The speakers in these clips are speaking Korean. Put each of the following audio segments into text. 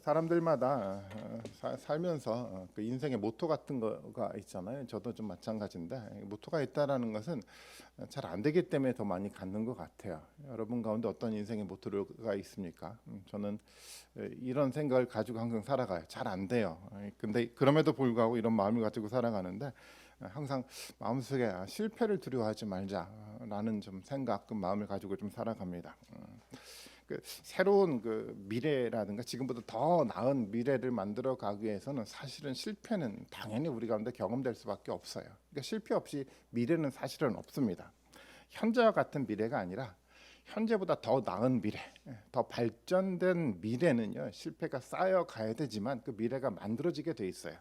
사람들마다 살면서 그 인생의 모토 같은 거가 있잖아요. 저도 좀 마찬가지인데 모토가 있다라는 것은 잘 안 되기 때문에 더 많이 갖는 것 같아요. 여러분 가운데 어떤 인생의 모토가 있습니까? 저는 이런 생각을 가지고 항상 살아가요. 잘 안 돼요. 근데 그럼에도 불구하고 이런 마음을 가지고 살아가는데 항상 마음속에 실패를 두려워하지 말자라는 좀 생각, 그 마음을 가지고 좀 살아갑니다. 그 새로운 그 미래라든가 지금보다 더 나은 미래를 만들어 가기 위해서는 사실은 실패는 당연히 우리 가운데 경험될 수밖에 없어요. 그러니까 실패 없이 미래는 사실은 없습니다. 현재와 같은 미래가 아니라 현재보다 더 나은 미래, 더 발전된 미래는요, 실패가 쌓여 가야 되지만 그 미래가 만들어지게 돼 있어요.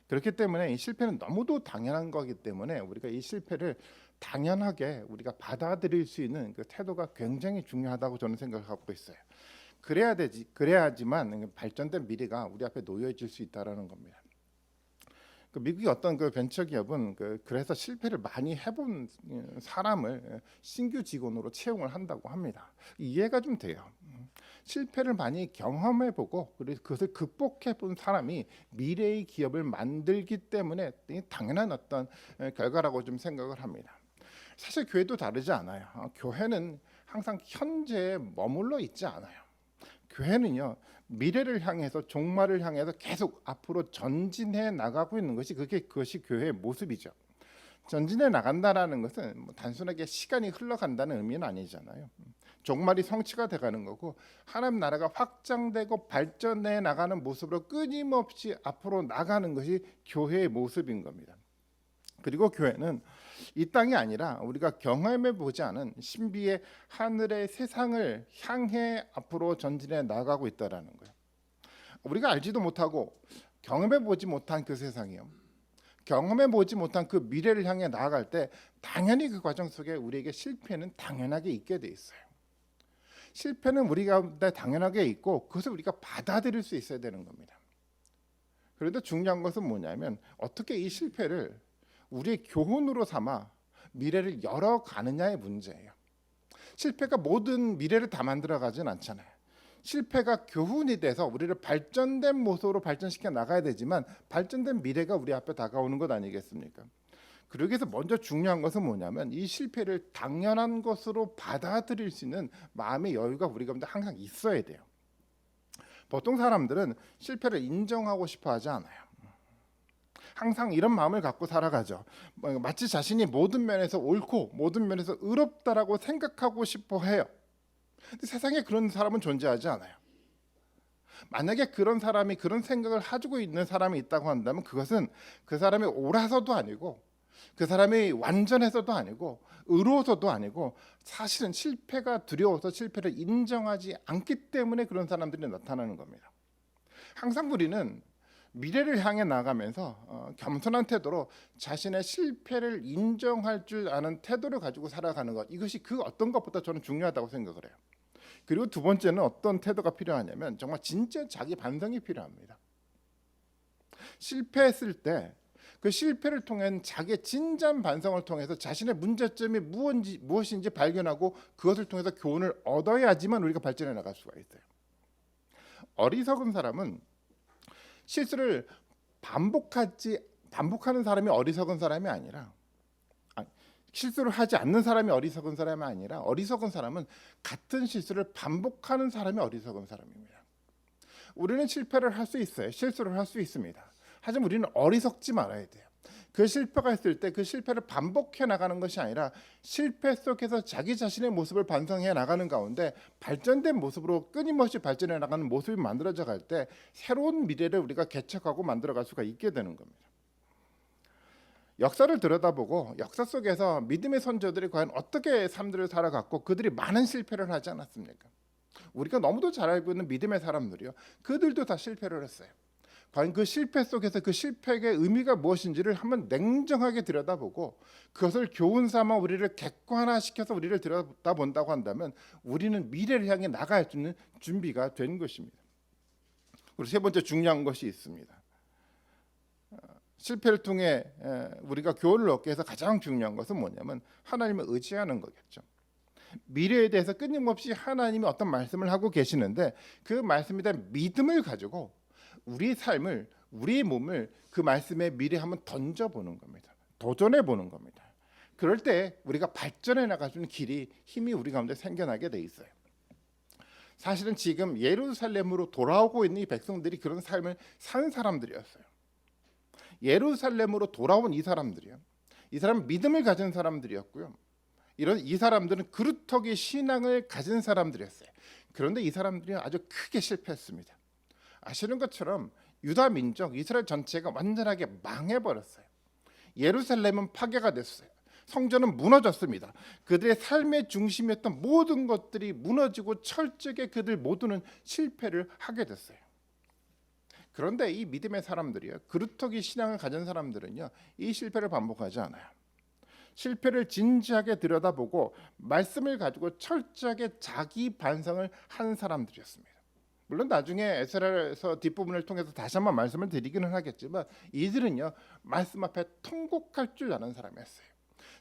그렇기 때문에 이 실패는 너무도 당연한 거기 때문에 우리가 이 실패를 당연하게 우리가 받아들일 수 있는 그 태도가 굉장히 중요하다고 저는 생각을 하고 있어요. 그래야지만 발전된 미래가 우리 앞에 놓여질 수 있다라는 겁니다. 그 미국의 어떤 그 벤처 기업은 그래서 실패를 많이 해본 사람을 신규 직원으로 채용을 한다고 합니다. 이해가 좀 돼요. 실패를 많이 경험해보고 그래서 그것을 극복해본 사람이 미래의 기업을 만들기 때문에 당연한 어떤 결과라고 좀 생각을 합니다. 사실 교회도 다르지 않아요. 교회는 항상 현재에 머물러 있지 않아요. 교회는요, 미래를 향해서 종말을 향해서 계속 앞으로 전진해 나가고 있는 것이 그것이 교회의 모습이죠. 전진해 나간다라는 것은 뭐 단순하게 시간이 흘러간다는 의미는 아니잖아요. 종말이 성취가 돼가는 거고 하나님 나라가 확장되고 발전해 나가는 모습으로 끊임없이 앞으로 나가는 것이 교회의 모습인 겁니다. 그리고 교회는 이 땅이 아니라 우리가 경험해 보지 않은 신비의 하늘의 세상을 향해 앞으로 전진해 나가고 있다라는 거예요. 우리가 알지도 못하고 경험해 보지 못한 그 세상이요. 경험해 보지 못한 그 미래를 향해 나아갈 때 당연히 그 과정 속에 우리에게 실패는 당연하게 있게 돼 있어요. 실패는 우리 가운데 당연하게 있고 그것을 우리가 받아들일 수 있어야 되는 겁니다. 그런데 중요한 것은 뭐냐면 어떻게 이 실패를 우리의 교훈으로 삼아 미래를 열어가느냐의 문제예요. 실패가 모든 미래를 다 만들어가진 않잖아요. 실패가 교훈이 돼서 우리를 발전된 모습으로 발전시켜 나가야 되지만 발전된 미래가 우리 앞에 다가오는 것 아니겠습니까? 그러기 위해서 먼저 중요한 것은 뭐냐면 이 실패를 당연한 것으로 받아들일 수 있는 마음의 여유가 우리 가운데 항상 있어야 돼요. 보통 사람들은 실패를 인정하고 싶어 하지 않아요. 항상 이런 마음을 갖고 살아가죠. 마치 자신이 모든 면에서 옳고 모든 면에서 의롭다라고 생각하고 싶어 해요. 근데 세상에 그런 사람은 존재하지 않아요. 만약에 그런 사람이 그런 생각을 가지고 있는 사람이 있다고 한다면 그것은 그 사람이 옳아서도 아니고 그 사람이 완전해서도 아니고 의로워서도 아니고 사실은 실패가 두려워서 실패를 인정하지 않기 때문에 그런 사람들이 나타나는 겁니다. 항상 우리는 미래를 향해 나가면서 겸손한 태도로 자신의 실패를 인정할 줄 아는 태도를 가지고 살아가는 것, 이것이 그 어떤 것보다 저는 중요하다고 생각을 해요. 그리고 두 번째는 어떤 태도가 필요하냐면 정말 진짜 자기 반성이 필요합니다. 실패했을 때 그 실패를 통한 자기의 진지한 반성을 통해서 자신의 문제점이 무엇인지 발견하고 그것을 통해서 교훈을 얻어야지만 우리가 발전해 나갈 수가 있어요. 어리석은 사람은 실수를 반복하는 사람이 어리석은 사람이 아니라 실수를 하지 않는 사람이 어리석은 사람이 아니라 어리석은 사람은 같은 실수를 반복하는 사람이 어리석은 사람입니다. 우리는 실패를 할 수 있어요. 실수를 할 수 있습니다. 하지만 우리는 어리석지 말아야 돼요. 그 실패가 있을 때 그 실패를 반복해 나가는 것이 아니라 실패 속에서 자기 자신의 모습을 반성해 나가는 가운데 발전된 모습으로 끊임없이 발전해 나가는 모습이 만들어져 갈 때 새로운 미래를 우리가 개척하고 만들어갈 수가 있게 되는 겁니다. 역사를 들여다보고 역사 속에서 믿음의 선조들이 과연 어떻게 삶들을 살아갔고 그들이 많은 실패를 하지 않았습니까? 우리가 너무도 잘 알고 있는 믿음의 사람들이요, 그들도 다 실패를 했어요. 과연 그 실패 속에서 그 실패의 의미가 무엇인지를 한번 냉정하게 들여다보고 그것을 교훈 삼아 우리를 객관화시켜서 우리를 들여다본다고 한다면 우리는 미래를 향해 나갈 수 있는 준비가 된 것입니다. 그리고 세 번째 중요한 것이 있습니다. 실패를 통해 우리가 교훈을 얻기 위해서 가장 중요한 것은 뭐냐면 하나님을 의지하는 거겠죠. 미래에 대해서 끊임없이 하나님이 어떤 말씀을 하고 계시는데 그 말씀에 대한 믿음을 가지고 우리의 삶을, 우리의 몸을 그 말씀의 미래에 한번 던져보는 겁니다. 도전해보는 겁니다. 그럴 때 우리가 발전해 나가주는 길이, 힘이 우리 가운데 생겨나게 돼 있어요. 사실은 지금 예루살렘으로 돌아오고 있는 이 백성들이 그런 삶을 산 사람들이었어요. 예루살렘으로 돌아온 이 사람들이요, 이 사람은 믿음을 가진 사람들이었고요, 이 사람들은 그루터기 신앙을 가진 사람들이었어요. 그런데 이 사람들이 아주 크게 실패했습니다. 아시는 것처럼 유다 민족, 이스라엘 전체가 완전하게 망해버렸어요. 예루살렘은 파괴가 됐어요. 성전은 무너졌습니다. 그들의 삶의 중심이었던 모든 것들이 무너지고 철저하게 그들 모두는 실패를 하게 됐어요. 그런데 이 믿음의 사람들이요, 그루터기 신앙을 가진 사람들은요, 이 실패를 반복하지 않아요. 실패를 진지하게 들여다보고 말씀을 가지고 철저하게 자기 반성을 한 사람들이었습니다. 물론 나중에 에스라에서 뒷부분을 통해서 다시 한번 말씀을 드리기는 하겠지만 이들은요, 말씀 앞에 통곡할 줄 아는 사람이었어요.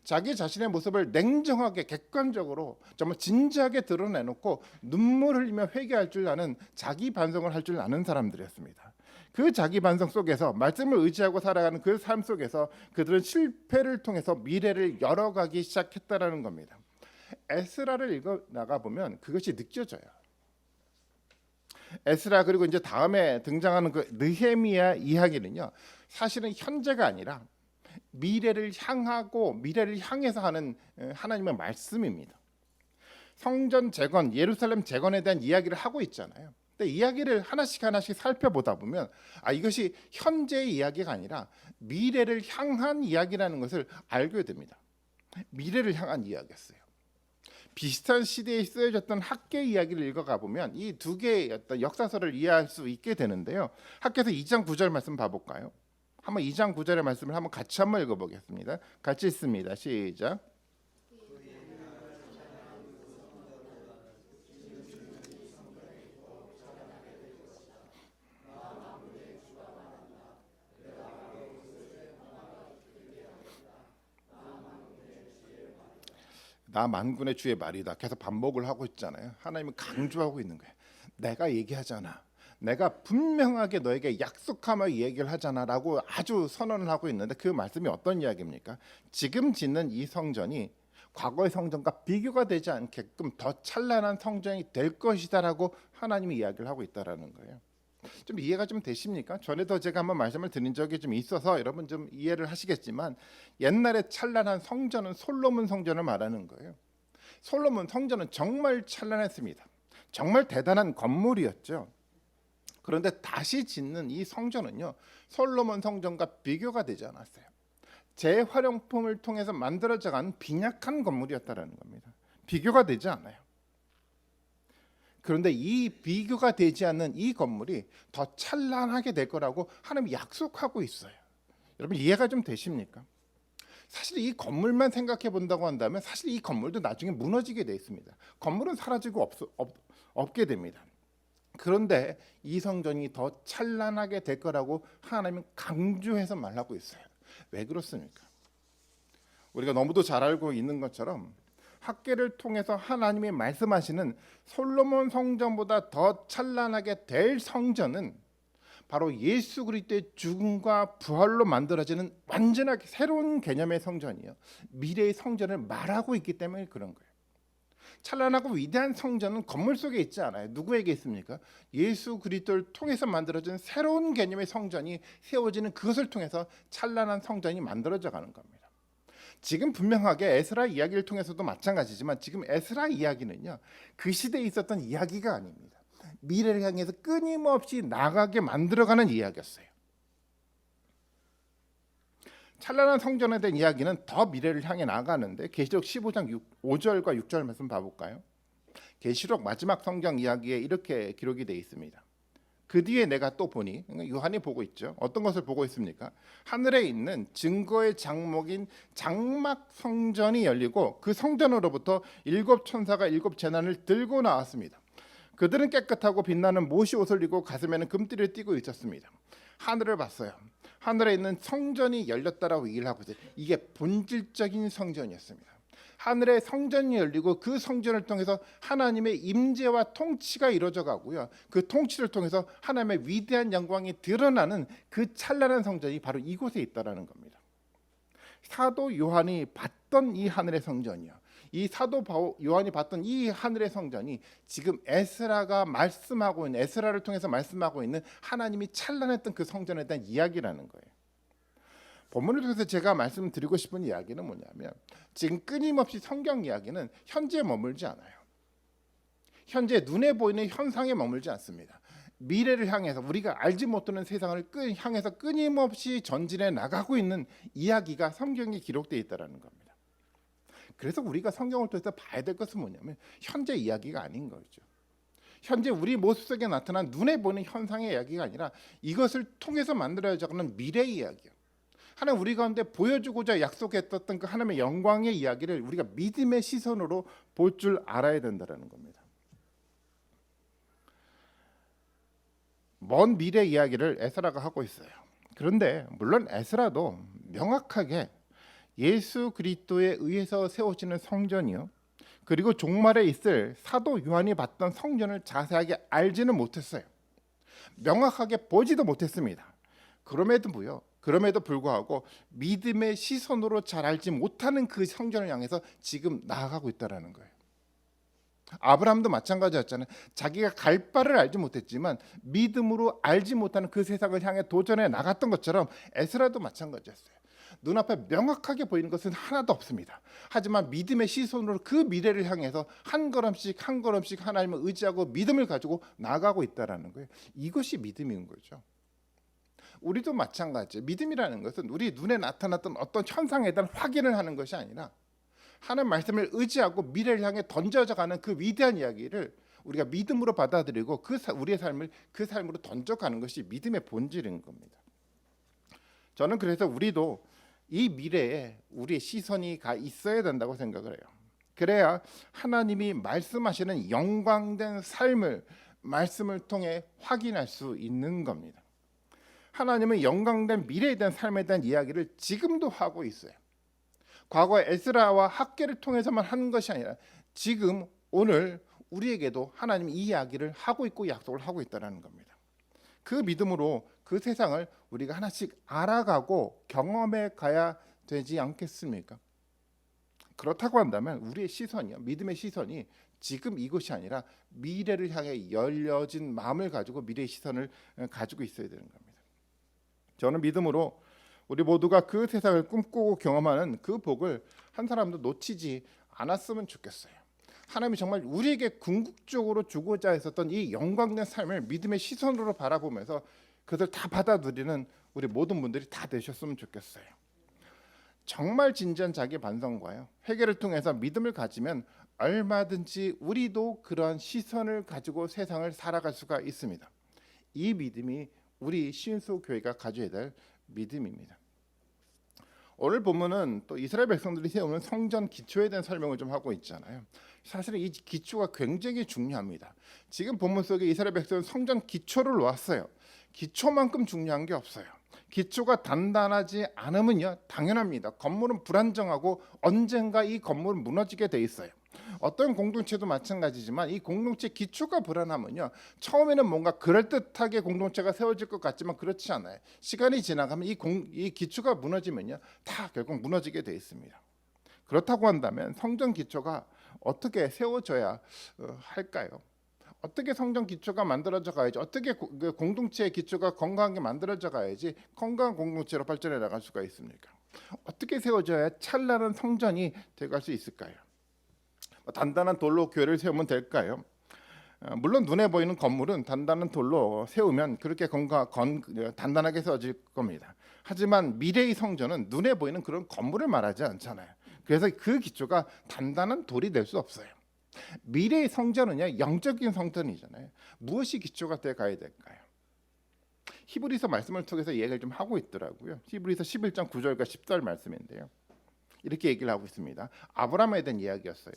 자기 자신의 모습을 냉정하게 객관적으로 정말 진지하게 드러내놓고 눈물 흘리며 회개할 줄 아는, 자기 반성을 할 줄 아는 사람들이었습니다. 그 자기 반성 속에서 말씀을 의지하고 살아가는 그 삶 속에서 그들은 실패를 통해서 미래를 열어가기 시작했다라는 겁니다. 에스라를 읽어 나가 보면 그것이 느껴져요. 에스라, 그리고 이제 다음에 등장하는 그 느헤미야 이야기는요, 사실은 현재가 아니라 미래를 향하고 미래를 향해서 하는 하나님의 말씀입니다. 성전 재건, 예루살렘 재건에 대한 이야기를 하고 있잖아요. 근데 이야기를 하나씩 살펴보다 보면 이것이 현재의 이야기가 아니라 미래를 향한 이야기라는 것을 알게 됩니다. 미래를 향한 이야기였어요. 비슷한 시대에 쓰여졌던 학계 이야기를 읽어가 보면 이 두 개의 어떤 역사서를 이해할 수 있게 되는데요. 학계에서 2장 9절 말씀 봐볼까요? 한번 2장 9절의 말씀을 한번 같이 한번 읽어보겠습니다. 같이 읽습니다. 시작. 나 만군의 주의 말이다. 계속 반복을 하고 있잖아요. 하나님은 강조하고 있는 거예요. 내가 얘기하잖아. 내가 분명하게 너에게 약속하며 얘기를 하잖아라고 아주 선언을 하고 있는데 그 말씀이 어떤 이야기입니까? 지금 짓는 이 성전이 과거의 성전과 비교가 되지 않게끔 더 찬란한 성전이 될 것이다라고 하나님이 이야기를 하고 있다라는 거예요. 좀 이해가 좀 되십니까? 전에도 제가 한번 말씀을 드린 적이 좀 있어서 여러분 좀 이해를 하시겠지만 옛날에 찬란한 성전은 솔로몬 성전을 말하는 거예요. 솔로몬 성전은 정말 찬란했습니다. 정말 대단한 건물이었죠. 그런데 다시 짓는 이 성전은요, 솔로몬 성전과 비교가 되지 않았어요. 재활용품을 통해서 만들어져간 빈약한 건물이었다라는 겁니다. 비교가 되지 않아요. 그런데 이 비교가 되지 않는 이 건물이 더 찬란하게 될 거라고 하나님이 약속하고 있어요. 여러분 이해가 좀 되십니까? 사실 이 건물만 생각해 본다고 한다면 사실 이 건물도 나중에 무너지게 돼 있습니다. 건물은 사라지고 없게 됩니다. 그런데 이 성전이 더 찬란하게 될 거라고 하나님은 강조해서 말하고 있어요. 왜 그렇습니까? 우리가 너무도 잘 알고 있는 것처럼 학계를 통해서 하나님이 말씀하시는 솔로몬 성전보다 더 찬란하게 될 성전은 바로 예수 그리스도의 죽음과 부활로 만들어지는 완전하게 새로운 개념의 성전이요, 미래의 성전을 말하고 있기 때문에 그런 거예요. 찬란하고 위대한 성전은 건물 속에 있지 않아요. 누구에게 있습니까? 예수 그리스도를 통해서 만들어진 새로운 개념의 성전이 세워지는 그것을 통해서 찬란한 성전이 만들어져 가는 겁니다. 지금 분명하게 에스라 이야기를 통해서도 마찬가지지만 지금 에스라 이야기는요, 그 시대에 있었던 이야기가 아닙니다. 미래를 향해서 끊임없이 나가게 만들어가는 이야기였어요. 찬란한 성전에 대한 이야기는 더 미래를 향해 나가는데 계시록 15장 5절과 6절 말씀 봐볼까요? 계시록 마지막 성경 이야기에 이렇게 기록이 되어 있습니다. 그 뒤에 내가 또 보니, 요한이 보고 있죠. 어떤 것을 보고 있습니까? 하늘에 있는 증거의 장목인 장막 성전이 열리고 그 성전으로부터 7 천사가 7 재난을 들고 나왔습니다. 그들은 깨끗하고 빛나는 못이 옷을 입고 가슴에는 금띠를 띠고 있었습니다. 하늘을 봤어요. 하늘에 있는 성전이 열렸다라고 얘기를 하고 있어요. 이게 본질적인 성전이었습니다. 하늘의 성전이 열리고 그 성전을 통해서 하나님의 임재와 통치가 이루어져 가고요. 그 통치를 통해서 하나님의 위대한 영광이 드러나는 그 찬란한 성전이 바로 이곳에 있다라는 겁니다. 사도 요한이 봤던 이 하늘의 성전이요, 이 사도 요한이 봤던 이 하늘의 성전이 지금 에스라가 말씀하고 있는, 에스라를 통해서 말씀하고 있는 하나님이 찬란했던 그 성전에 대한 이야기라는 거예요. 본문을 통해서 제가 말씀드리고 싶은 이야기는 뭐냐면, 지금 끊임없이 성경 이야기는 현재에 머물지 않아요. 현재 눈에 보이는 현상에 머물지 않습니다. 미래를 향해서, 우리가 알지 못하는 세상을 향해서 끊임없이 전진해 나가고 있는 이야기가 성경에 기록되어 있다는 겁니다. 그래서 우리가 성경을 통해서 봐야 될 것은 뭐냐면 현재 이야기가 아닌 거죠. 현재 우리 모습 속에 나타난 눈에 보이는 현상의 이야기가 아니라 이것을 통해서 만들어져가는 미래 이야기예요. 하나님 우리 가운데 보여주고자 약속했던 그 하나님의 영광의 이야기를 우리가 믿음의 시선으로 볼 줄 알아야 된다는 겁니다. 먼 미래 이야기를 에스라가 하고 있어요. 그런데 물론 에스라도 명확하게 예수 그리스도에 의해서 세워지는 성전이요, 그리고 종말에 있을 사도 요한이 봤던 성전을 자세하게 알지는 못했어요. 명확하게 보지도 못했습니다. 그럼에도 불구하고 믿음의 시선으로 잘 알지 못하는 그 성전을 향해서 지금 나아가고 있다는 거예요. 아브라함도 마찬가지였잖아요. 자기가 갈 바를 알지 못했지만 믿음으로 알지 못하는 그 세상을 향해 도전해 나갔던 것처럼 에스라도 마찬가지였어요. 눈앞에 명확하게 보이는 것은 하나도 없습니다. 하지만 믿음의 시선으로 그 미래를 향해서 한 걸음씩 하나님을 의지하고 믿음을 가지고 나아가고 있다는 거예요. 이것이 믿음인 거죠. 우리도 마찬가지예요. 믿음이라는 것은 우리 눈에 나타났던 어떤 현상에 대한 확인을 하는 것이 아니라 하나님 말씀을 의지하고 미래를 향해 던져져 가는 그 위대한 이야기를 우리가 믿음으로 받아들이고 우리의 삶을 그 삶으로 던져가는 것이 믿음의 본질인 겁니다. 저는 그래서 우리도 이 미래에 우리의 시선이 가 있어야 된다고 생각을 해요. 그래야 하나님이 말씀하시는 영광된 삶을 말씀을 통해 확인할 수 있는 겁니다. 하나님은 영광된 미래에 대한 삶에 대한 이야기를 지금도 하고 있어요. 과거에 에스라와 학계를 통해서만 하는 것이 아니라 지금 오늘 우리에게도 하나님이 이 이야기를 하고 있고 약속을 하고 있다는 겁니다. 그 믿음으로 그 세상을 우리가 하나씩 알아가고 경험해 가야 되지 않겠습니까? 그렇다고 한다면 우리의 시선이요, 믿음의 시선이 지금 이것이 아니라 미래를 향해 열려진 마음을 가지고 미래의 시선을 가지고 있어야 되는 겁니다. 저는 믿음으로 우리 모두가 그 세상을 꿈꾸고 경험하는 그 복을 한 사람도 놓치지 않았으면 좋겠어요. 하나님이 정말 우리에게 궁극적으로 주고자 했었던 이 영광된 삶을 믿음의 시선으로 바라보면서 그것을 다 받아들이는 우리 모든 분들이 다 되셨으면 좋겠어요. 정말 진지한 자기 반성과요, 회개를 통해서 믿음을 가지면 얼마든지 우리도 그러한 시선을 가지고 세상을 살아갈 수가 있습니다. 이 믿음이 우리 시윤수 교회가 가져야 될 믿음입니다. 오늘 본문은 또 이스라엘 백성들이 세우는 성전 기초에 대한 설명을 좀 하고 있잖아요. 사실 이 기초가 굉장히 중요합니다. 지금 본문 속에 이스라엘 백성은 성전 기초를 놓았어요. 기초만큼 중요한 게 없어요. 기초가 단단하지 않으면요, 당연합니다. 건물은 불안정하고 언젠가 이 건물은 무너지게 돼 있어요. 어떤 공동체도 마찬가지지만 이 공동체 기초가 불안하면요, 처음에는 뭔가 그럴듯하게 공동체가 세워질 것 같지만 그렇지 않아요. 시간이 지나가면 이 기초가 무너지면요, 다 결국 무너지게 돼 있습니다. 그렇다고 한다면 성전 기초가 어떻게 세워져야 할까요? 어떻게 성전 기초가 만들어져 가야지, 어떻게 공동체의 기초가 건강하게 만들어져 가야지 건강한 공동체로 발전해 나갈 수가 있습니까? 어떻게 세워져야 찬란한 성전이 되어갈 수 있을까요? 단단한 돌로 교회를 세우면 될까요? 물론 눈에 보이는 건물은 단단한 돌로 세우면 그렇게 단단하게 세워질 겁니다. 하지만 미래의 성전은 눈에 보이는 그런 건물을 말하지 않잖아요. 그래서 그 기초가 단단한 돌이 될 수 없어요. 미래의 성전은요, 영적인 성전이잖아요. 무엇이 기초가 되어 가야 될까요? 히브리서 말씀을 통해서 얘기를 좀 하고 있더라고요. 히브리서 11장 9절과 10절 말씀인데요, 이렇게 얘기를 하고 있습니다. 아브라함에 대한 이야기였어요.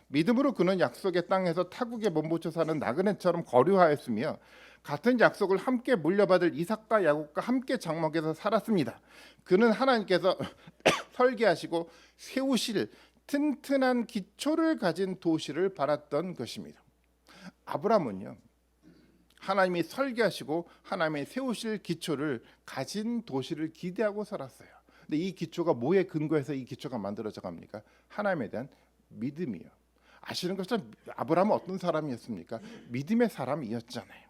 믿음으로 그는 약속의 땅에서 타국에 몸붙여 사는 나그네처럼 거류하였으며 같은 약속을 함께 물려받을 이삭과 야곱과 함께 장막에서 살았습니다. 그는 하나님께서 설계하시고 세우실 튼튼한 기초를 가진 도시를 바랐던 것입니다. 아브라함은요, 하나님이 설계하시고 하나님이 세우실 기초를 가진 도시를 기대하고 살았어요. 근데 이 기초가 뭐에 근거해서 이 기초가 만들어져 갑니까? 하나님에 대한 믿음이요. 아시는 것처럼 아브라함은 어떤 사람이었습니까? 믿음의 사람이었잖아요.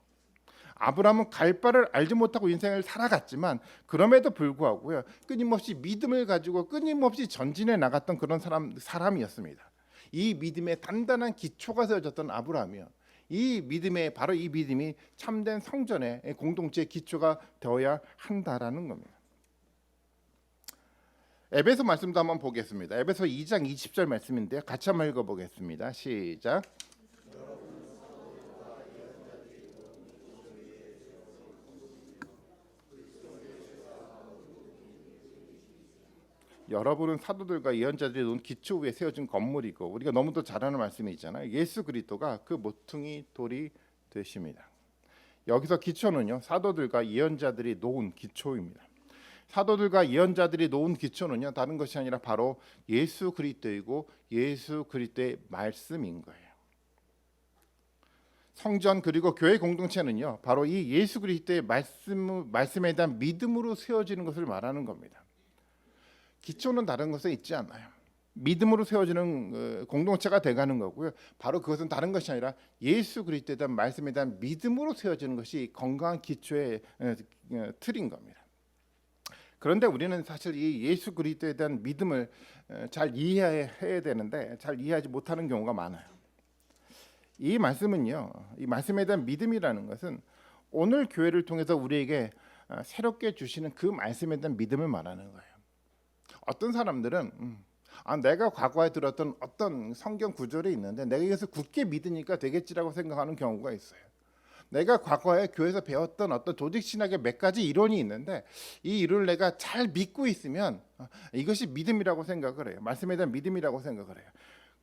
아브라함은 갈 바를 알지 못하고 인생을 살아갔지만 그럼에도 불구하고요, 끊임없이 믿음을 가지고 끊임없이 전진해 나갔던 그런 사람이었습니다. 이 믿음의 단단한 기초가 세워졌던 아브라함이요, 이 믿음의 바로 이 믿음이 참된 성전의 공동체의 기초가 되어야 한다라는 겁니다. 에베소 말씀도 한번 보겠습니다. 에베소 2장 20절 말씀인데요, 같이 한번 읽어보겠습니다. 시작. 여러분은 사도들과 예언자들이 놓은 기초 위에 세워진 건물이고, 우리가 너무도 잘 아는 말씀이 있잖아요. 예수 그리스도가 그 모퉁이 돌이 되십니다. 여기서 기초는요, 사도들과 예언자들이 놓은 기초입니다. 사도들과 예언자들이 놓은 기초는요, 다른 것이 아니라 바로 예수 그리스도이고 예수 그리스도의 말씀인 거예요. 성전 그리고 교회 공동체는요, 바로 이 예수 그리스도의 말씀에 대한 믿음으로 세워지는 것을 말하는 겁니다. 기초는 다른 것에 있지 않아요. 믿음으로 세워지는 공동체가 돼가는 거고요. 바로 그것은 다른 것이 아니라 예수 그리스도에 대한 말씀에 대한 믿음으로 세워지는 것이 건강한 기초의 틀인 겁니다. 그런데 우리는 사실 이 예수 그리스도에 대한 믿음을 잘 이해해야 되는데 잘 이해하지 못하는 경우가 많아요. 이 말씀은요, 이 말씀에 대한 믿음이라는 것은 오늘 교회를 통해서 우리에게 새롭게 주시는 그 말씀에 대한 믿음을 말하는 거예요. 어떤 사람들은 내가 과거에 들었던 어떤 성경 구절이 있는데 내가 이것을 굳게 믿으니까 되겠지라고 생각하는 경우가 있어요. 내가 과거에 교회에서 배웠던 어떤 조직 신학의 몇 가지 이론이 있는데 이 이론을 내가 잘 믿고 있으면 이것이 믿음이라고 생각을 해요. 말씀에 대한 믿음이라고 생각을 해요.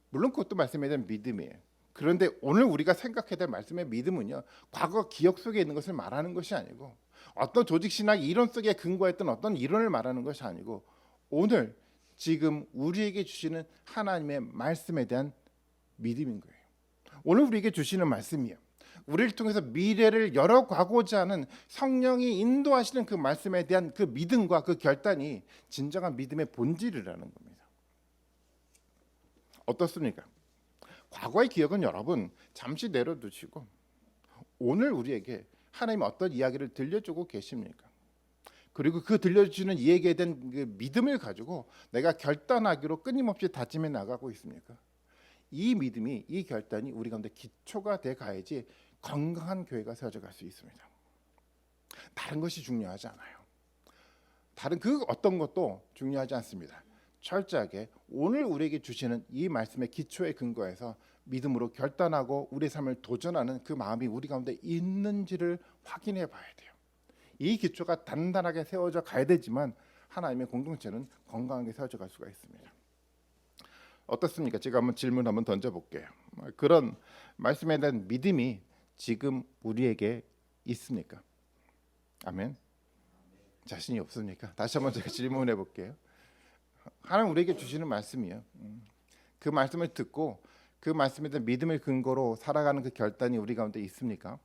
물론 그것도 말씀에 대한 믿음이에요. 그런데 오늘 우리가 생각해야 될 말씀의 믿음은요, 과거 기억 속에 있는 것을 말하는 것이 아니고 어떤 조직 신학 이론 속에 근거했던 어떤 이론을 말하는 것이 아니고 오늘 지금 우리에게 주시는 하나님의 말씀에 대한 믿음인 거예요. 오늘 우리에게 주시는 말씀이요, 우리를 통해서 미래를 열어가고자 하는 성령이 인도하시는 그 말씀에 대한 그 믿음과 그 결단이 진정한 믿음의 본질이라는 겁니다. 어떻습니까? 과거의 기억은 여러분 잠시 내려두시고 오늘 우리에게 하나님 어떤 이야기를 들려주고 계십니까? 그리고 그 들려주시는 이야기에 대한 그 믿음을 가지고 내가 결단하기로 끊임없이 다짐해 나가고 있습니까? 이 믿음이, 이 결단이 우리 가운데 기초가 돼 가야지 건강한 교회가 세워져 갈 수 있습니다. 다른 것이 중요하지 않아요. 다른 그 어떤 것도 중요하지 않습니다. 철저하게 오늘 우리에게 주시는 이 말씀의 기초에 근거해서 믿음으로 결단하고 우리의 삶을 도전하는 그 마음이 우리 가운데 있는지를 확인해 봐야 돼요. 이 기초가 단단하게 세워져 가야 되지만 하나님의 공동체는 건강하게 세워져 갈 수가 있습니다. 어떻습니까? 제가 한번 질문 한번 던져볼게요. 그런 말씀에 대한 믿음이 지금 우리에게 있습니까? 아멘. 자신이 없습니까? 다시 한번 제가 질문해 볼게요. 하나님 우리에게 주시는 말씀이요, 그 말씀을 듣고 그 말씀에 대한 믿음을 근거로 살아가는 그 결단이 우리 가운데 있습니까?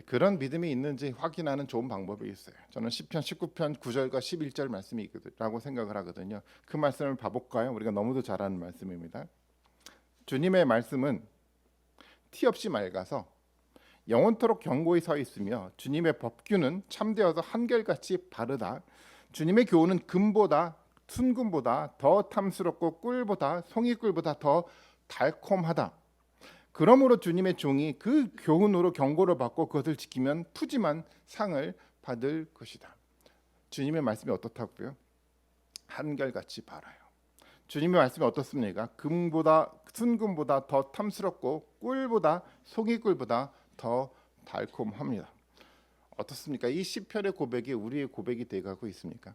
그런 믿음이 있는지 확인하는 좋은 방법이 있어요. 저는 시편 19편 9절과 11절 말씀이라고 생각을 하거든요. 그 말씀을 봐볼까요? 우리가 너무도 잘 아는 말씀입니다. 주님의 말씀은 티 없이 맑아서 영원토록 견고히 서 있으며 주님의 법규는 참되어서 한결같이 바르다. 주님의 교훈은 금보다 순금보다 더 탐스럽고 꿀보다 송이꿀보다 더 달콤하다. 그러므로 주님의 종이 그 교훈으로 경고를 받고 그것을 지키면 푸짐한 상을 받을 것이다. 주님의 말씀이 어떻다고요? 한결같이 바라요. 주님의 말씀이 어떻습니까? 금보다 순금보다 더 탐스럽고 꿀보다 송이꿀보다 더 달콤합니다. 어떻습니까? 이 시편의 고백이 우리의 고백이 되어가고 있습니까?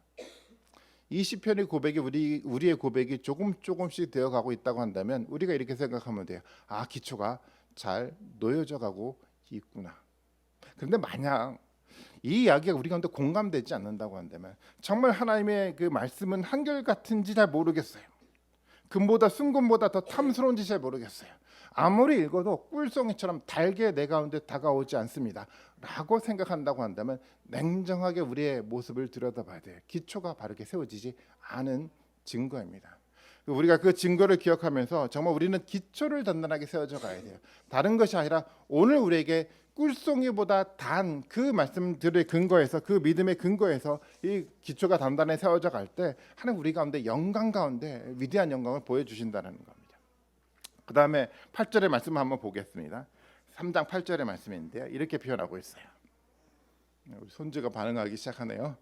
이 시편의 고백이 우리의 고백이 조금씩 되어가고 있다고 한다면 우리가 이렇게 생각하면 돼요. 아, 기초가 잘 놓여져 가고 있구나. 그런데 만약 이 이야기가 우리 가운데 공감되지 않는다고 한다면 정말 하나님의 그 말씀은 한결같은지 잘 모르겠어요. 금보다 순금보다 더 탐스러운지 잘 모르겠어요. 아무리 읽어도 꿀송이처럼 달게 내 가운데 다가오지 않습니다. 라고 생각한다고 한다면 냉정하게 우리의 모습을 들여다봐야 돼요. 기초가 바르게 세워지지 않은 증거입니다. 우리가 그 증거를 기억하면서 정말 우리는 기초를 단단하게 세워져 가야 돼요. 다른 것이 아니라 오늘 우리에게 꿀송이보다 단 그 말씀들의 근거에서, 그 믿음의 근거에서 이 기초가 단단히 세워져 갈 때 하나님 우리 가운데 영광 가운데 위대한 영광을 보여주신다는 겁니다. 그 다음에 8절의 말씀을 한번 보겠습니다. 3장 8절의 말씀인데요, 이렇게 표현하고 있어요. 우리 손주가 반응하기 시작하네요.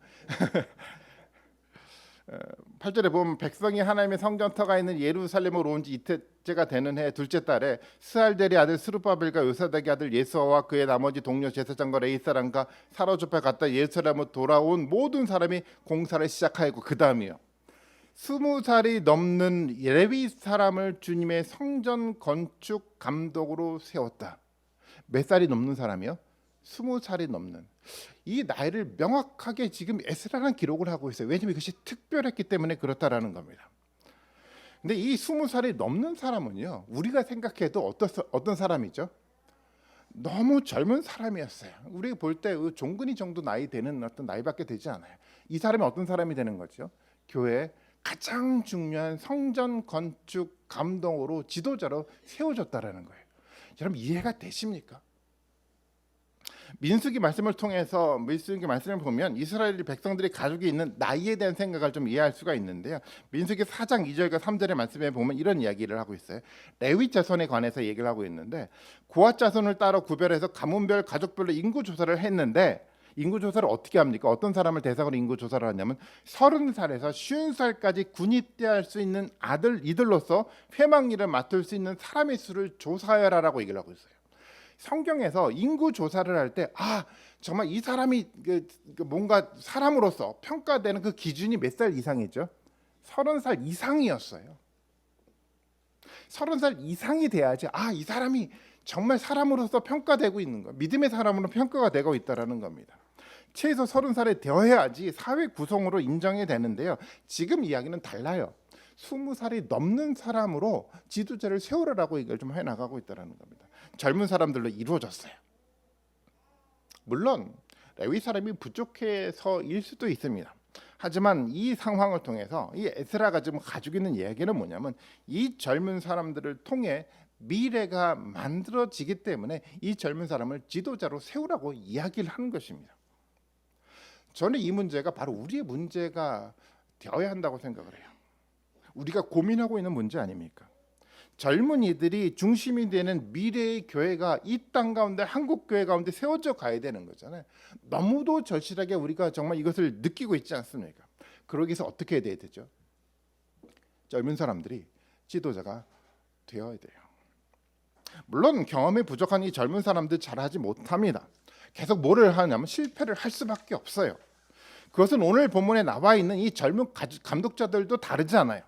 8절에 보면 백성이 하나님의 성전터가 있는 예루살렘으로 온 지 이때째가 되는 해 둘째 달에 스알델의 아들 스룹바벨과 요사닥의 아들 예수아와 그의 나머지 동료 제사장과 레위 사람과 사로잡혀 갔다 예루살렘으로 돌아온 모든 사람이 공사를 시작하였고, 그 다음이요, 20살이 넘는 레위 사람을 주님의 성전 건축 감독으로 세웠다. 몇 살이 넘는 사람이요? 20살이 넘는. 이 나이를 명확하게 지금 에스라는 기록을 하고 있어요. 왜냐하면 이것이 특별했기 때문에 그렇다라는 겁니다. 근데 이 20살이 넘는 사람은요, 우리가 생각해도 어떤 사람이죠? 너무 젊은 사람이었어요. 우리가 볼 때 종근이 정도 나이 되는 어떤 나이밖에 되지 않아요. 이 사람이 어떤 사람이 되는 거죠? 교회 가장 중요한 성전 건축 감독으로, 지도자로 세워졌다라는 거예요. 여러분 이해가 되십니까? 민수기 말씀을 통해서 민수기 말씀을 보면 이스라엘 백성들이 가지고 있는 나이에 대한 생각을 좀 이해할 수가 있는데요. 민수기 4장 2절과 3절의 말씀에 보면 이런 이야기를 하고 있어요. 레위 자손에 관해서 얘기를 하고 있는데, 고앗 자손을 따로 구별해서 가문별 가족별로 인구 조사를 했는데, 인구 조사를 어떻게 합니까? 어떤 사람을 대상으로 인구 조사를 하냐면 30살에서 50살까지 군입대할 수 있는 이들로서 회망일을 맡을 수 있는 사람의 수를 조사하라라고 얘기를 하고 있어요. 성경에서 인구 조사를 할 때 정말 이 사람이 뭔가 사람으로서 평가되는 그 기준이 몇 살 이상이죠? 30살 이상이었어요. 30살 이상이 돼야지 이 사람이 정말 사람으로서 평가되고 있는 거, 믿음의 사람으로 평가가 되고 있다라는 겁니다. 최소 30살에 되어야지 사회 구성으로 인정이 되는데요. 지금 이야기는 달라요. 20살이 넘는 사람으로 지도자를 세우라라고 이걸 좀 해나가고 있다는 겁니다. 젊은 사람들로 이루어졌어요. 물론 레위 사람이 부족해서일 수도 있습니다. 하지만 이 상황을 통해서 이 에스라가 지금 가지고 있는 이야기는 뭐냐면, 이 젊은 사람들을 통해 미래가 만들어지기 때문에 이 젊은 사람을 지도자로 세우라고 이야기를 하는 것입니다. 저는 이 문제가 바로 우리의 문제가 되어야 한다고 생각을 해요. 우리가 고민하고 있는 문제 아닙니까? 젊은이들이 중심이 되는 미래의 교회가 이 땅 가운데, 한국 교회 가운데 세워져 가야 되는 거잖아요. 너무도 절실하게 우리가 정말 이것을 느끼고 있지 않습니까? 그러기 위해서 어떻게 해야 되죠? 젊은 사람들이 지도자가 되어야 돼요. 물론 경험이 부족한 이 젊은 사람들 잘하지 못합니다. 계속 뭐를 하냐면 실패를 할 수밖에 없어요. 그것은 오늘 본문에 나와 있는 이 젊은 감독자들도 다르지 않아요.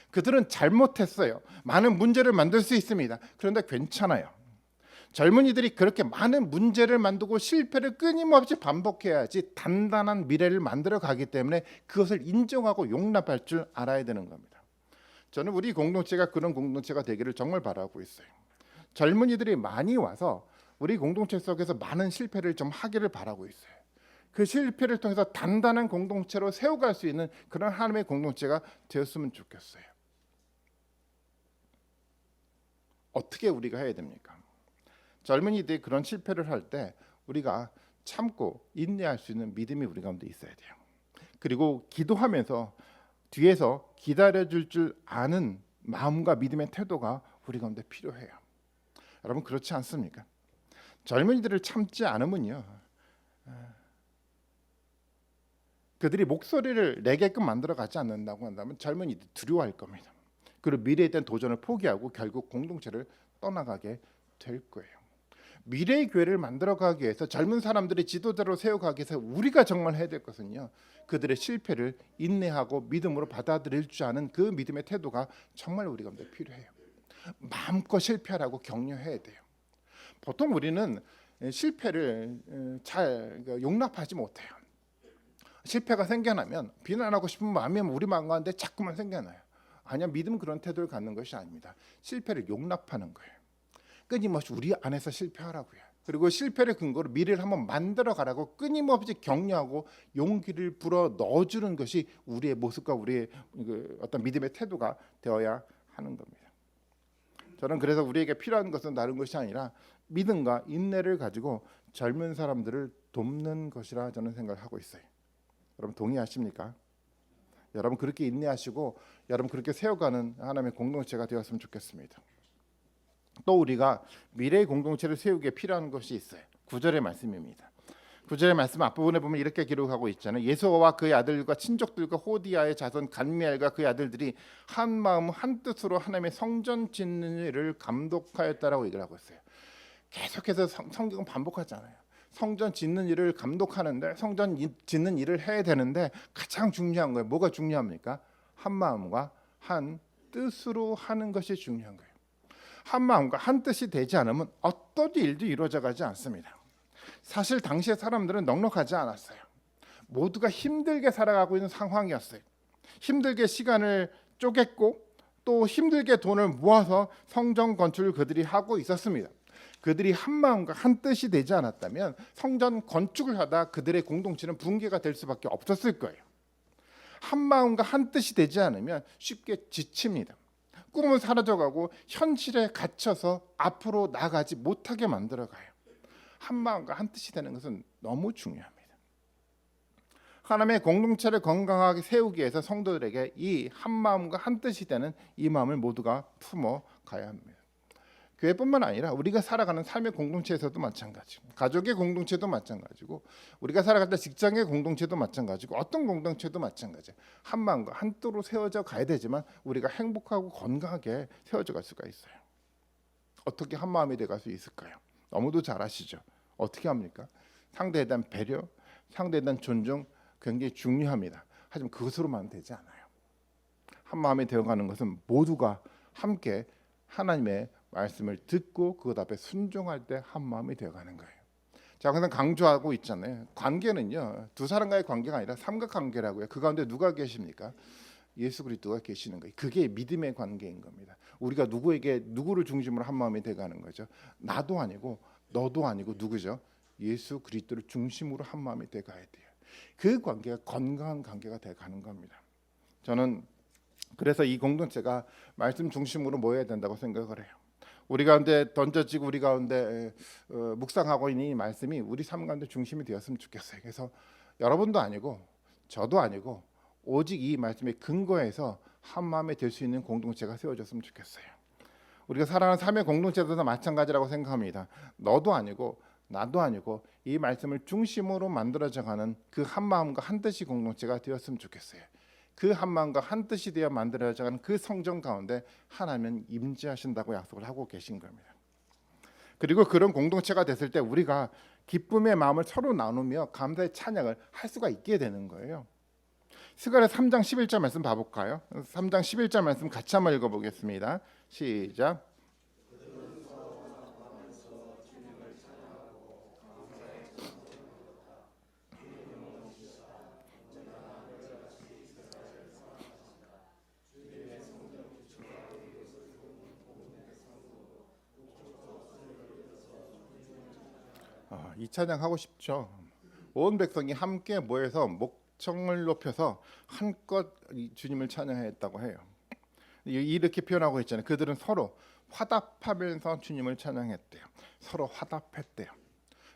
그들은 잘못했어요. 많은 문제를 만들 수 있습니다. 그런데 괜찮아요. 젊은이들이 그렇게 많은 문제를 만들고 실패를 끊임없이 반복해야지 단단한 미래를 만들어 가기 때문에 그것을 인정하고 용납할 줄 알아야 되는 겁니다. 저는 우리 공동체가 그런 공동체가 되기를 정말 바라고 있어요. 젊은이들이 많이 와서 우리 공동체 속에서 많은 실패를 좀 하기를 바라고 있어요. 그 실패를 통해서 단단한 공동체로 세워갈 수 있는 그런 하나님의 공동체가 되었으면 좋겠어요. 어떻게 우리가 해야 됩니까? 젊은이들이 그런 실패를 할 때 우리가 참고 인내할 수 있는 믿음이 우리 가운데 있어야 돼요. 그리고 기도하면서 뒤에서 기다려줄 줄 아는 마음과 믿음의 태도가 우리 가운데 필요해요. 여러분 그렇지 않습니까? 젊은이들을 참지 않으면요, 그들이 목소리를 내게끔 만들어 가지 않는다고 한다면 젊은이들 두려워할 겁니다. 그리고 미래에 대한 도전을 포기하고 결국 공동체를 떠나가게 될 거예요. 미래의 교회를 만들어가기 위해서 젊은 사람들의 지도자로 세워가기 위해서 우리가 정말 해야 될 것은요, 그들의 실패를 인내하고 믿음으로 받아들일 줄 아는 그 믿음의 태도가 정말 우리 가운데 필요해요. 마음껏 실패하라고 격려해야 돼요. 보통 우리는 실패를 잘 용납하지 못해요. 실패가 생겨나면 비난하고 싶은 마음이 우리 마음 가운데 자꾸만 생겨나요. 아니야, 믿음은 그런 태도를 갖는 것이 아닙니다. 실패를 용납하는 거예요. 끊임없이 우리 안에서 실패하라고요. 그리고 실패를 근거로 미래를 한번 만들어 가라고 끊임없이 격려하고 용기를 불어 넣어주는 것이 우리의 모습과 우리의 어떤 믿음의 태도가 되어야 하는 겁니다. 저는 그래서 우리에게 필요한 것은 다른 것이 아니라 믿음과 인내를 가지고 젊은 사람들을 돕는 것이라 저는 생각을 하고 있어요. 여러분 동의하십니까? 여러분 그렇게 인내하시고 여러분 그렇게 세워가는 하나님의 공동체가 되었으면 좋겠습니다. 또 우리가 미래의 공동체를 세우기에 필요한 것이 있어요. 9절의 말씀입니다. 9절의 말씀 앞부분에 보면 이렇게 기록하고 있잖아요. 예수와 그의 아들과 친족들과 호디아의 자손 간미엘과 그의 아들들이 한 마음 한 뜻으로 하나님의 성전 짓는 일을 감독하였다라고 얘기를 하고 있어요. 계속해서 성경은 반복하잖아요. 성전 짓는 일을 감독하는데 성전 짓는 일을 해야 되는데 가장 중요한 거예요. 뭐가 중요합니까? 한 마음과 한 뜻으로 하는 것이 중요한 거예요. 한 마음과 한 뜻이 되지 않으면 어떤 일도 이루어져 가지 않습니다. 사실 당시의 사람들은 넉넉하지 않았어요. 모두가 힘들게 살아가고 있는 상황이었어요. 힘들게 시간을 쪼갰고 또 힘들게 돈을 모아서 성전 건축을 그들이 하고 있었습니다. 그들이 한 마음과 한 뜻이 되지 않았다면 성전 건축을 하다 그들의 공동체는 붕괴가 될 수밖에 없었을 거예요. 한 마음과 한 뜻이 되지 않으면 쉽게 지칩니다. 꿈은 사라져가고 현실에 갇혀서 앞으로 나가지 못하게 만들어가요. 한 마음과 한 뜻이 되는 것은 너무 중요합니다. 하나님의 공동체를 건강하게 세우기 위해서 성도들에게 이 한 마음과 한 뜻이 되는 이 마음을 모두가 품어가야 합니다. 교회뿐만 아니라 우리가 살아가는 삶의 공동체에서도 마찬가지고 가족의 공동체도 마찬가지고 우리가 살아갈 때 직장의 공동체도 마찬가지고 어떤 공동체도 마찬가지예요. 한 마음과 한 뜻으로 세워져 가야 되지만 우리가 행복하고 건강하게 세워져 갈 수가 있어요. 어떻게 한 마음이 돼갈 수 있을까요? 너무도 잘 아시죠. 어떻게 합니까? 상대에 대한 배려, 상대에 대한 존중 굉장히 중요합니다. 하지만 그것으로만 되지 않아요. 한 마음이 되어가는 것은 모두가 함께 하나님의 말씀을 듣고 그것 앞에 순종할 때 한 마음이 되어가는 거예요. 자, 항상 강조하고 있잖아요. 관계는요, 두 사람과의 관계가 아니라 삼각관계라고요. 그 가운데 누가 계십니까? 예수 그리스도가 계시는 거예요. 그게 믿음의 관계인 겁니다. 우리가 누구를 중심으로 한 마음이 되어가는 거죠. 나도 아니고 너도 아니고 누구죠? 예수 그리스도를 중심으로 한 마음이 되어가야 돼요. 그 관계가 건강한 관계가 되어가는 겁니다. 저는 그래서 이 공동체가 말씀 중심으로 모여야 된다고 생각을 해요. 우리 가운데 던져지고 우리 가운데 묵상하고 있는 이 말씀이 우리 삶 가운데 중심이 되었으면 좋겠어요. 그래서 여러분도 아니고 저도 아니고 오직 이 말씀의 근거에서 한 마음이 될 수 있는 공동체가 세워졌으면 좋겠어요. 우리가 살아가는 삶의 공동체도 마찬가지라고 생각합니다. 너도 아니고 나도 아니고 이 말씀을 중심으로 만들어져가는 그 한 마음과 한 뜻이 공동체가 되었으면 좋겠어요. 그 한 마음과 한 뜻이 되어 만들어져가는 그 성전 가운데 하나님은 임재하신다고 약속을 하고 계신 겁니다. 그리고 그런 공동체가 됐을 때 우리가 기쁨의 마음을 서로 나누며 감사의 찬양을 할 수가 있게 되는 거예요. 스가랴 3장 11절 말씀 봐볼까요? 3장 11절 말씀 같이 한번 읽어보겠습니다. 시작. 이 찬양 하고 싶죠. 온 백성이 함께 모여서 목청을 높여서 한껏 주님을 찬양했다고 해요. 이렇게 표현하고 있잖아요. 그들은 서로 화답하면서 주님을 찬양했대요. 서로 화답했대요.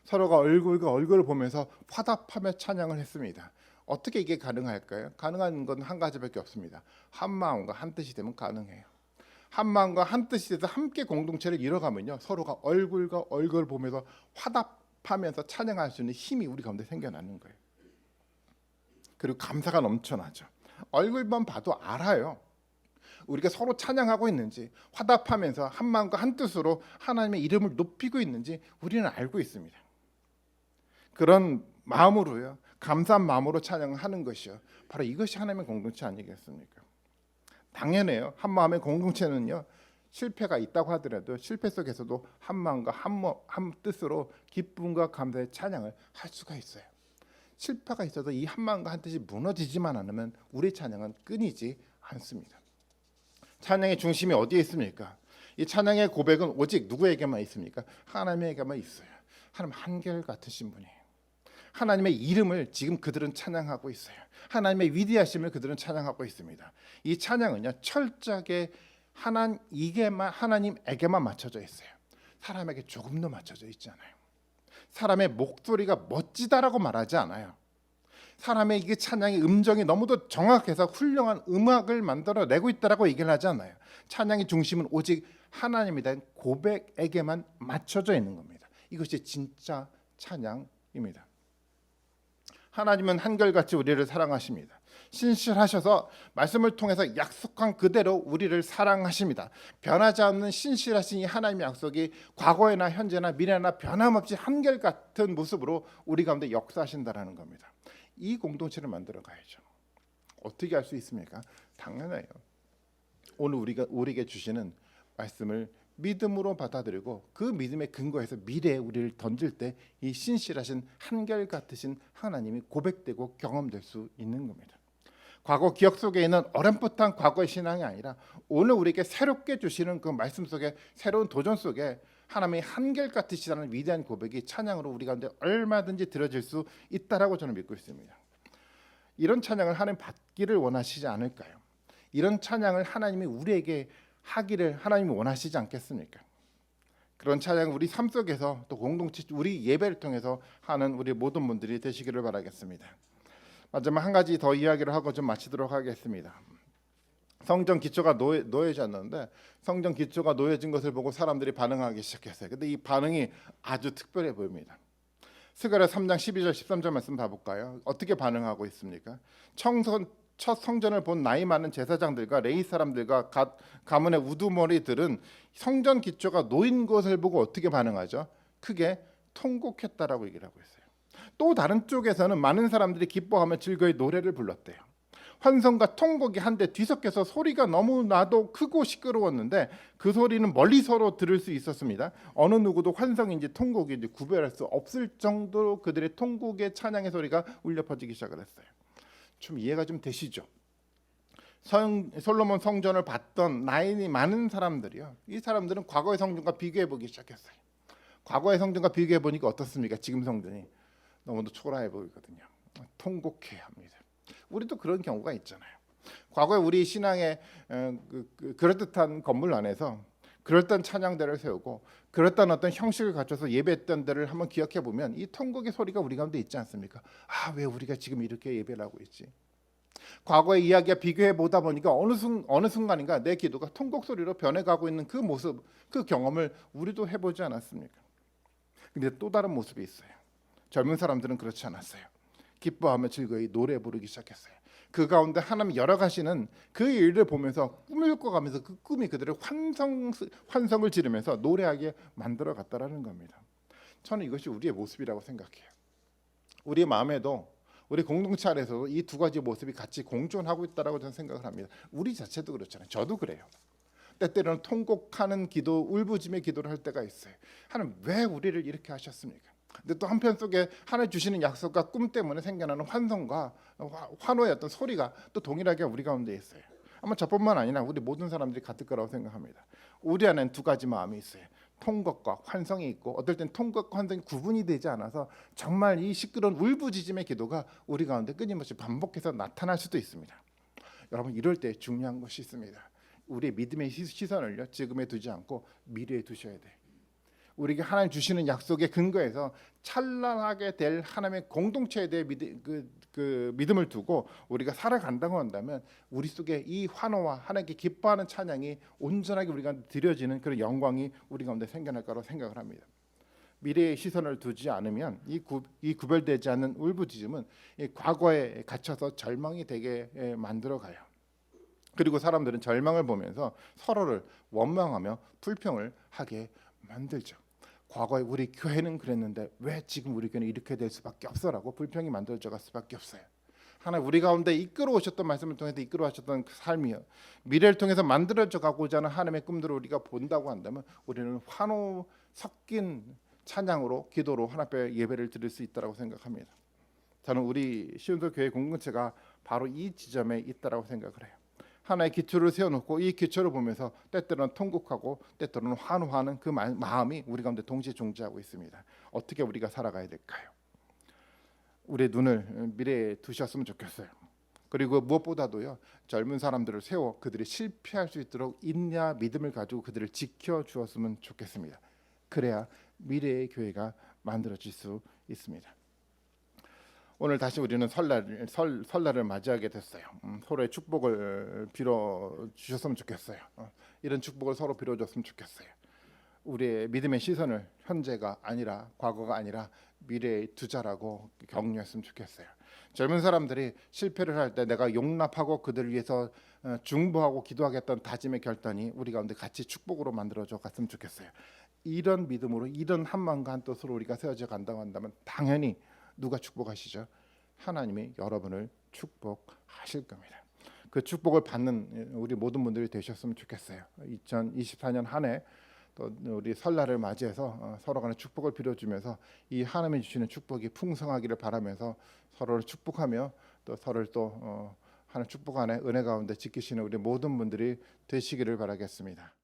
서로가 얼굴과 얼굴을 보면서 화답하며 찬양을 했습니다. 어떻게 이게 가능할까요? 가능한 건 한 가지밖에 없습니다. 한 마음과 한 뜻이 되면 가능해요. 한 마음과 한 뜻이 돼서 함께 공동체를 이뤄가면요, 서로가 얼굴과 얼굴을 보면서 화답하면서 찬양할 수 있는 힘이 우리 가운데 생겨나는 거예요. 그리고 감사가 넘쳐나죠. 얼굴만 봐도 알아요. 우리가 서로 찬양하고 있는지, 화답하면서 한 마음과 한 뜻으로 하나님의 이름을 높이고 있는지 우리는 알고 있습니다. 그런 마음으로요, 감사한 마음으로 찬양을 하는 것이요, 바로 이것이 하나님의 공동체 아니겠습니까? 당연해요. 한 마음의 공동체는요, 실패가 있다고 하더라도 실패 속에서도 한 마음과 한 뜻으로 기쁨과 감사의 찬양을 할 수가 있어요. 실패가 있어도 이 한 마음과 한 뜻이 무너지지만 않으면 우리 찬양은 끊이지 않습니다. 찬양의 중심이 어디에 있습니까? 이 찬양의 고백은 오직 누구에게만 있습니까? 하나님에게만 있어요. 하나님 한결같으신 분이에요. 하나님의 이름을 지금 그들은 찬양하고 있어요. 하나님의 위대하심을 그들은 찬양하고 있습니다. 이 찬양은요 철저하게 하나님에게만 맞춰져 있어요. 사람에게 조금도 맞춰져 있지 않아요. 사람의 목소리가 멋지다라고 말하지 않아요. 사람의 이게 찬양의 음정이 너무도 정확해서 훌륭한 음악을 만들어내고 있다라고 얘기를 하지 않아요. 찬양의 중심은 오직 하나님에 대한 고백에게만 맞춰져 있는 겁니다. 이것이 진짜 찬양입니다. 하나님은 한결같이 우리를 사랑하십니다. 신실하셔서 말씀을 통해서 약속한 그대로 우리를 사랑하십니다. 변하지 않는 신실하신 이 하나님의 약속이 과거에나 현재나 미래나 변함없이 한결같은 모습으로 우리 가운데 역사하신다라는 겁니다. 이 공동체를 만들어 가야죠. 어떻게 할 수 있습니까? 당연해요. 오늘 우리에게 주시는 말씀을 믿음으로 받아들이고 그 믿음의 근거에서 미래에 우리를 던질 때 이 신실하신 한결같으신 하나님이 고백되고 경험될 수 있는 겁니다. 과거 기억 속에 있는 어렴풋한 과거의 신앙이 아니라 오늘 우리에게 새롭게 주시는 그 말씀 속에 새로운 도전 속에 하나님의 한결같으시다는 위대한 고백이 찬양으로 우리 가운데 얼마든지 들어질 수 있다라고 저는 믿고 있습니다. 이런 찬양을 하나님 받기를 원하시지 않을까요? 이런 찬양을 하나님이 우리에게 하기를 하나님이 원하시지 않겠습니까? 그런 찬양을 우리 삶 속에서 또 공동체 우리 예배를 통해서 하는 우리 모든 분들이 되시기를 바라겠습니다. 마지막 한 가지 더 이야기를 하고 좀 마치도록 하겠습니다. 성전 기초가 놓여졌는데 성전 기초가 놓여진 것을 보고 사람들이 반응하기 시작했어요. 근데 이 반응이 아주 특별해 보입니다. 스가랴 3장 12절 13절 말씀 봐볼까요? 어떻게 반응하고 있습니까? 첫 성전을 본 나이 많은 제사장들과 레위 사람들과 가문의 우두머리들은 성전 기초가 놓인 것을 보고 어떻게 반응하죠? 크게 통곡했다라고 얘기를 하고 있어요. 또 다른 쪽에서는 많은 사람들이 기뻐하며 즐거이 노래를 불렀대요. 환성과 통곡이 한데 뒤섞여서 소리가 너무나도 크고 시끄러웠는데 그 소리는 멀리서로 들을 수 있었습니다. 어느 누구도 환성인지 통곡인지 구별할 수 없을 정도로 그들의 통곡의 찬양의 소리가 울려 퍼지기 시작을 했어요. 좀 이해가 좀 되시죠? 솔로몬 성전을 봤던 나이 많은 사람들이요. 이 사람들은 과거의 성전과 비교해 보기 시작했어요. 과거의 성전과 비교해 보니까 어떻습니까? 지금 성전이 너무도 초라해 보이거든요. 통곡해야 합니다. 우리도 그런 경우가 있잖아요. 과거에 우리 신앙의 그럴듯한 건물 안에서 그럴듯한 찬양대를 세우고 그럴듯한 어떤 형식을 갖춰서 예배했던 데를 한번 기억해 보면 이 통곡의 소리가 우리 가운데 있지 않습니까? 아, 왜 우리가 지금 이렇게 예배를 하고 있지? 과거의 이야기와 비교해 보다 보니까 어느 순간인가 내 기도가 통곡 소리로 변해가고 있는 그 모습, 그 경험을 우리도 해보지 않았습니까? 근데 또 다른 모습이 있어요. 젊은 사람들은 그렇지 않았어요. 기뻐하며 즐거이 노래 부르기 시작했어요. 그 가운데 하나님 열어가시는 그 일을 보면서 꿈을 꿔가면서 그 꿈이 그들을 환성을 지르면서 노래하게 만들어 갔다라는 겁니다. 저는 이것이 우리의 모습이라고 생각해요. 우리 마음에도 우리 공동체 안에서도 이 두 가지 모습이 같이 공존하고 있다라고 저는 생각을 합니다. 우리 자체도 그렇잖아요. 저도 그래요. 때때로는 통곡하는 기도, 울부짖음의 기도를 할 때가 있어요. 하나님 왜 우리를 이렇게 하셨습니까? 근데 또 한편 속에 하나님 주시는 약속과 꿈 때문에 생겨나는 환성과 환호의 어떤 소리가 또 동일하게 우리 가운데 있어요. 아마 저뿐만 아니라 우리 모든 사람들이 같을 거라고 생각합니다. 우리 안에는 두 가지 마음이 있어요. 통곡과 환성이 있고 어떨 땐 통곡과 환성이 구분이 되지 않아서 정말 이 시끄러운 울부짖음의 기도가 우리 가운데 끊임없이 반복해서 나타날 수도 있습니다. 여러분 이럴 때 중요한 것이 있습니다. 우리의 믿음의 시선을요 지금에 두지 않고 미래에 두셔야 돼요. 우리에게 하나님 주시는 약속의 근거에서 찬란하게 될 하나님의 공동체에 대해 믿음을 두고 우리가 살아간다고 한다면 우리 속에 이 환호와 하나님께 기뻐하는 찬양이 온전하게 우리가 드려지는 그런 영광이 우리 가운데 생겨날 거라고 생각을 합니다. 미래의 시선을 두지 않으면 이 구별되지 않는 울부짖음은 이 과거에 갇혀서 절망이 되게 만들어 가요. 그리고 사람들은 절망을 보면서 서로를 원망하며 불평을 하게 만들죠. 과거에 우리 교회는 그랬는데 왜 지금 우리 교회는 이렇게 될 수밖에 없어라고 불평이 만들어져 갈 수밖에 없어요. 하나님 우리 가운데 이끌어 오셨던 말씀을 통해서 이끌어 하셨던 그 삶이요 미래를 통해서 만들어져 가고자 하는 하나님의 꿈들을 우리가 본다고 한다면 우리는 환호 섞인 찬양으로 기도로 하나님 앞에 예배를 드릴 수 있다고 생각합니다. 저는 우리 시온도 교회 공동체가 바로 이 지점에 있다라고 생각을 해요. 하나의 기초를 세워놓고 이 기초를 보면서 때때로는 통곡하고 때때로는 환호하는 그 마음이 우리 가운데 동시에 존재하고 있습니다. 어떻게 우리가 살아가야 될까요? 우리의 눈을 미래에 두셨으면 좋겠어요. 그리고 무엇보다도요, 젊은 사람들을 세워 그들이 실패할 수 있도록 인내와 믿음을 가지고 그들을 지켜 주었으면 좋겠습니다. 그래야 미래의 교회가 만들어질 수 있습니다. 오늘 다시 우리는 설날을 맞이하게 됐어요. 서로의 축복을 빌어 주셨으면 좋겠어요. 이런 축복을 서로 빌어 줬으면 좋겠어요. 우리의 믿음의 시선을 현재가 아니라 과거가 아니라 미래에 두자라고 격려했으면 좋겠어요. 젊은 사람들이 실패를 할 때 내가 용납하고 그들을 위해서 중보하고 기도하겠다는 다짐의 결단이 우리 가운데 같이 축복으로 만들어져 갔으면 좋겠어요. 이런 믿음으로 이런 한 마음과 한 뜻으로 우리가 세워져 간다고 한다면 당연히 누가 축복하시죠? 하나님이 여러분을 축복하실 겁니다. 그 축복을 받는 우리 모든 분들이 되셨으면 좋겠어요. 2024년 한 해 또 우리 설날을 맞이해서 서로 간에 축복을 빌어주면서 이 하나님이 주시는 축복이 풍성하기를 바라면서 서로를 축복하며 또 서로를 또 하는 축복 안에 은혜 가운데 지키시는 우리 모든 분들이 되시기를 바라겠습니다.